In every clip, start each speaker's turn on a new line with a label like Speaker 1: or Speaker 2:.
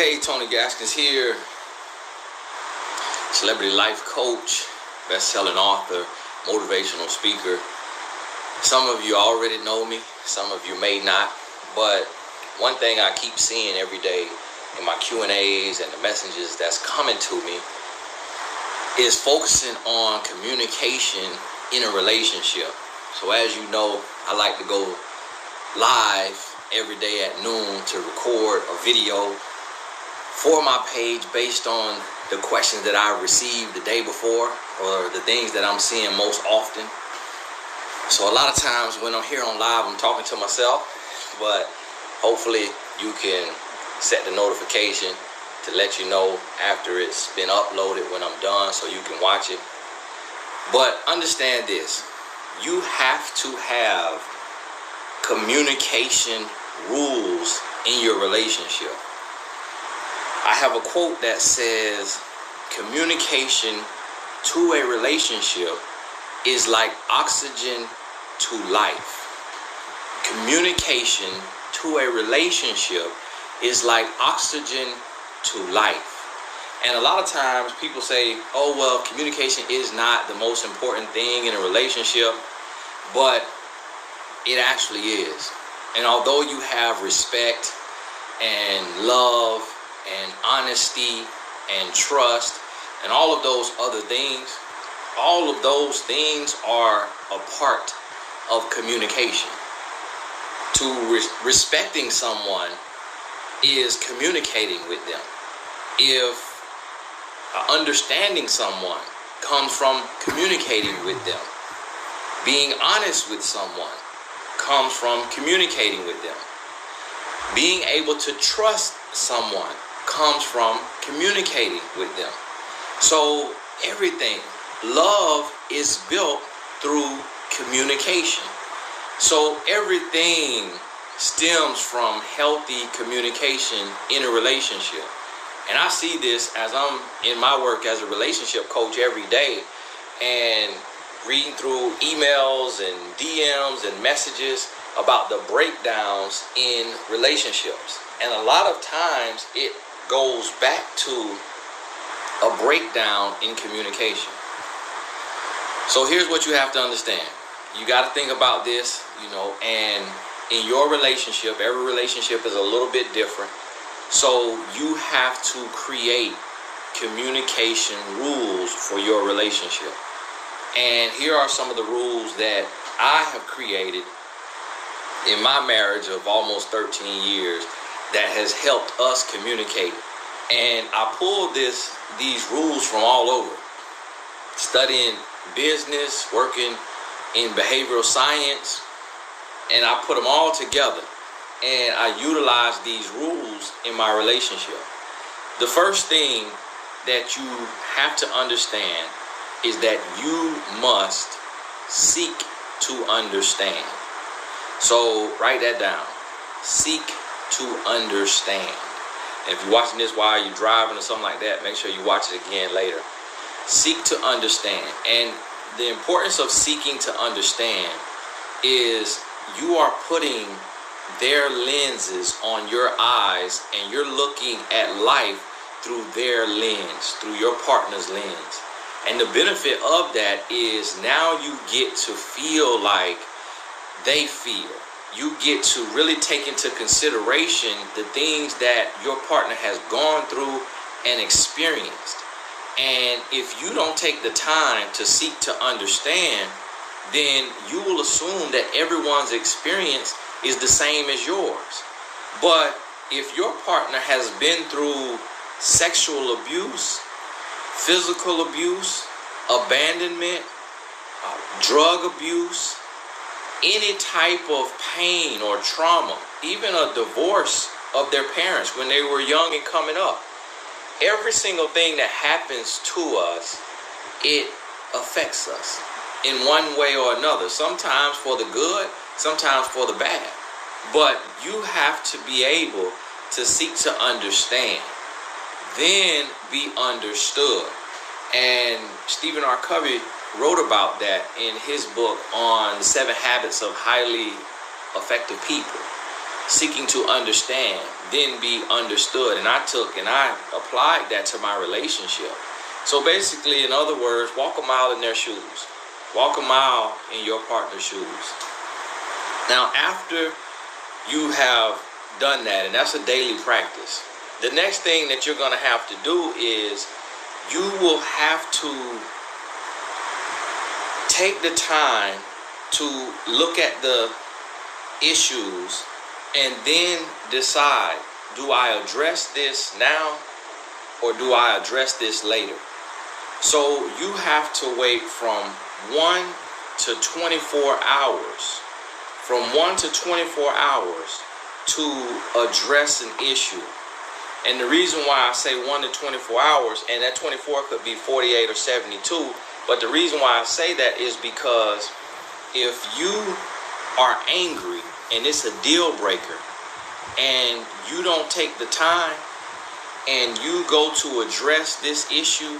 Speaker 1: Hey, Tony Gaskins here, celebrity life coach, best-selling author, motivational speaker. Some of you already know me, some of you may not, but one thing I keep seeing every day in my Q&As and the messages that's coming to me is focusing on communication in a relationship. So as you know, I like to go live every day at noon to record a video for my page based on the questions that I received the day before or the things that I'm seeing most often. So a lot of times when I'm here on live, I'm talking to myself, but hopefully you can set the notification to let you know after it's been uploaded when I'm done so you can watch it. But understand this, you have to have communication rules in your relationship. I have a quote that says, communication to a relationship is like oxygen to life. Communication to a relationship is like oxygen to life. And a lot of times people say, oh, well, communication is not the most important thing in a relationship, but it actually is. And although you have respect and love and honesty and trust and all of those other things, all of those things are a part of communication. Respecting someone is communicating with them. If understanding someone comes from communicating with them. Being honest with someone comes from communicating with them. Being able to trust someone comes from communicating with them. So everything, love is built through communication. So everything stems from healthy communication in a relationship. And I see this as I'm in my work as a relationship coach every day and reading through emails and DMs and messages about the breakdowns in relationships. And a lot of times it goes back to a breakdown in communication. So here's what you have to understand. You got to think about this, and in your relationship, every relationship is a little bit different. So you have to create communication rules for your relationship. And here are some of the rules that I have created in my marriage of almost 13 years that has helped us communicate. And I pulled these rules from all over. Studying business, working in behavioral science, and I put them all together. And I utilize these rules in my relationship. The first thing that you have to understand is that you must seek to understand. So write that down. Seek to understand. And if you're watching this while you're driving or something like that, make sure you watch it again later. Seek to understand. And the importance of seeking to understand is you are putting their lenses on your eyes and you're looking at life through their lens, through your partner's lens. And the benefit of that is now you get to feel like they feel. You get to really take into consideration the things that your partner has gone through and experienced. And if you don't take the time to seek to understand, then you will assume that everyone's experience is the same as yours. But if your partner has been through sexual abuse, physical abuse, abandonment, drug abuse, any type of pain or trauma, even a divorce of their parents when they were young and coming up, every single thing that happens to us, it affects us in one way or another. Sometimes for the good, sometimes for the bad. But you have to be able to seek to understand, then be understood. And Stephen R. Covey wrote about that in his book on the 7 Habits of Highly Effective People. seeking to understand, then be understood. And I applied that to my relationship. So basically, in other words, walk a mile in their shoes. Walk a mile in your partner's shoes. Now, after you have done that, and that's a daily practice, the next thing that you're going to have to do is you will have to take the time to look at the issues and then decide, do I address this now or do I address this later? So you have to wait from 1 to 24 hours. From 1 to 24 hours to address an issue. And the reason why I say 1 to 24 hours, and that 24 could be 48 or 72, but the reason why I say that is because if you are angry and it's a deal breaker and you don't take the time and you go to address this issue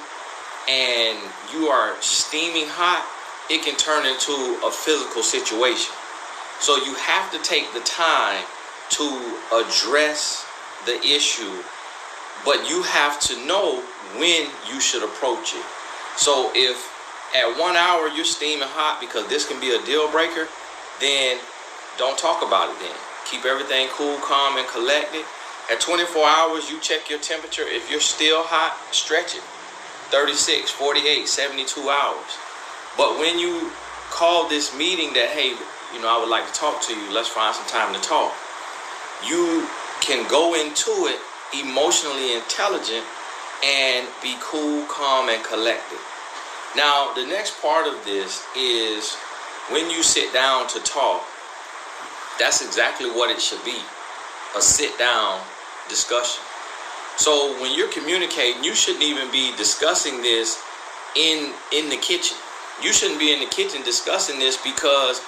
Speaker 1: and you are steaming hot, it can turn into a physical situation. So you have to take the time to address the issue, but you have to know when you should approach it. So if at 1 hour you're steaming hot because this can be a deal breaker, then don't talk about it then. Keep everything cool, calm, and collected. At 24 hours, you check your temperature. If you're still hot, stretch it. 36, 48, 72 hours. But when you call this meeting that, hey, I would like to talk to you, let's find some time to talk, you can go into it emotionally intelligent and be cool, calm, and collected. Now, the next part of this is when you sit down to talk, that's exactly what it should be, a sit-down discussion. So when you're communicating, you shouldn't even be discussing this in the kitchen. You shouldn't be in the kitchen discussing this, because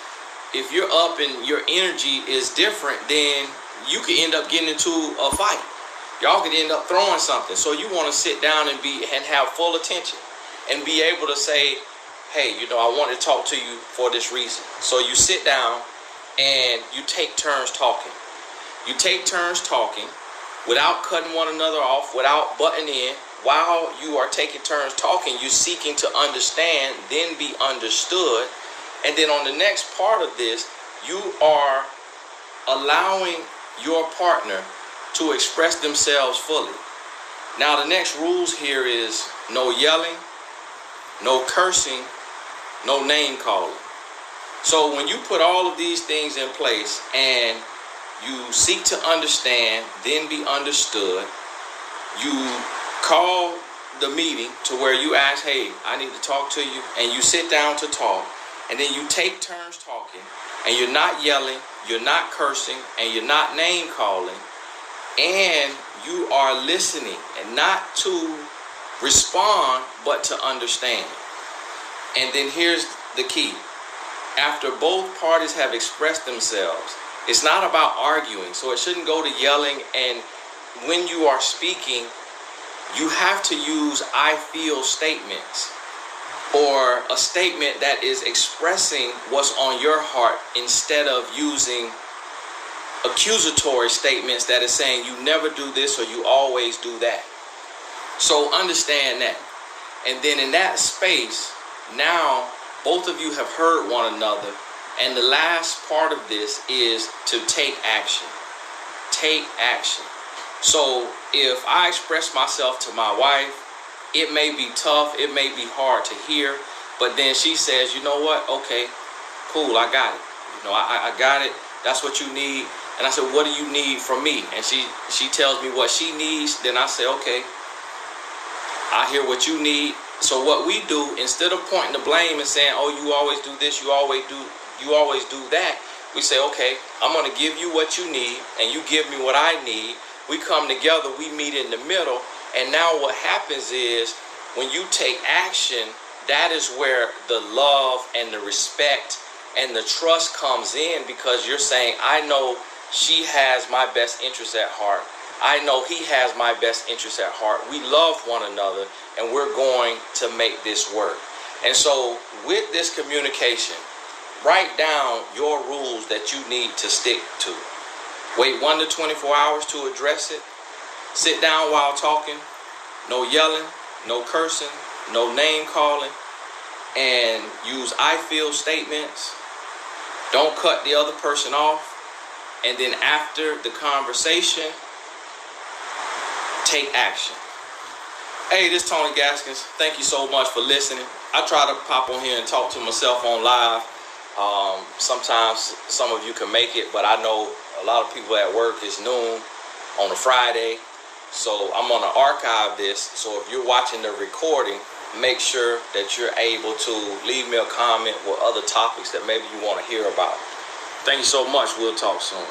Speaker 1: if you're up and your energy is different, then you could end up getting into a fight. Y'all could end up throwing something. So you want to sit down and have full attention and be able to say, hey, I want to talk to you for this reason. So you sit down and you take turns talking. You take turns talking without cutting one another off, without butting in. While you are taking turns talking, you're seeking to understand, then be understood. And then on the next part of this, you are allowing your partner to express themselves fully. Now, the next rules here is no yelling, no cursing, no name calling. So when you put all of these things in place and you seek to understand, then be understood, you call the meeting to where you ask, hey, I need to talk to you, and you sit down to talk, and then you take turns talking, and you're not yelling, you're not cursing, and you're not name calling, and you are listening, and not to respond, but to understand. And then here's the key. After both parties have expressed themselves, it's not about arguing, so it shouldn't go to yelling. And when you are speaking, you have to use I feel statements, or a statement that is expressing what's on your heart, instead of using accusatory statements that is saying you never do this or you always do that. So understand that. And then in that space, now both of you have heard one another. And the last part of this is to take action. Take action. So if I express myself to my wife, it may be tough, it may be hard to hear, but then she says, you know what? Okay, cool, I got it. I got it. That's what you need. And I said, what do you need from me? And she tells me what she needs. Then I say, okay, I hear what you need. So what we do, instead of pointing the blame and saying, oh, you always do this, you always do that, we say, okay, I'm going to give you what you need, and you give me what I need. We come together, we meet in the middle, and now what happens is, when you take action, that is where the love and the respect and the trust comes in, because you're saying, I know she has my best interest at heart. I know he has my best interest at heart. We love one another, and we're going to make this work. And so with this communication, write down your rules that you need to stick to. Wait 1 to 24 hours to address it. Sit down while talking. No yelling, no cursing, no name calling, and use I feel statements. Don't cut the other person off. And then after the conversation, take action. Hey, this is Tony Gaskins. Thank you so much for listening. I try to pop on here and talk to myself on live. Sometimes some of you can make it, but I know a lot of people at work is noon on a Friday. So I'm going to archive this. So if you're watching the recording, make sure that you're able to leave me a comment with other topics that maybe you want to hear about. Thank you so much. We'll talk soon.